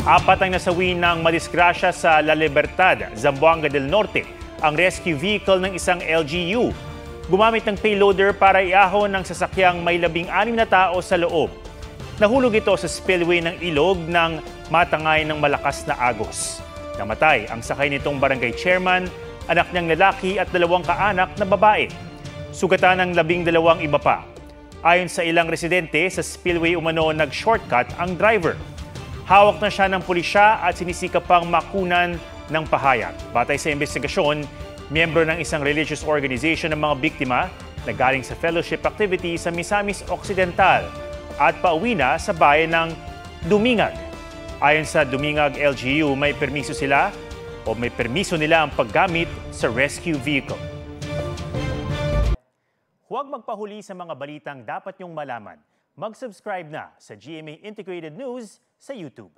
Apat ang nasawi ng madisgrasya sa La Libertad, Zamboanga del Norte, ang rescue vehicle ng isang LGU. Gumamit ng payloader para iahon ng sasakyang may 16 na tao sa loob. Nahulog ito sa spillway ng ilog ng matangay ng malakas na agos. Namatay ang sakay nitong barangay chairman, anak niyang lalaki at 2 kaanak na babae. Sugatan ng 12 iba pa. Ayon sa ilang residente, sa spillway umano nag-shortcut ang driver. Hawak na siya ng pulisya at sinisikap pang makunan ng pahayag. Batay sa investigasyon, miyembro ng isang religious organization ng mga biktima na galing sa fellowship activity sa Misamis Occidental at pauwi na sa bayan ng Dumingag. Ayon sa Dumingag LGU, may permiso nila ang paggamit sa rescue vehicle. Huwag magpahuli sa mga balitang dapat niyong malaman. Mag-subscribe na sa GMA Integrated News sa YouTube.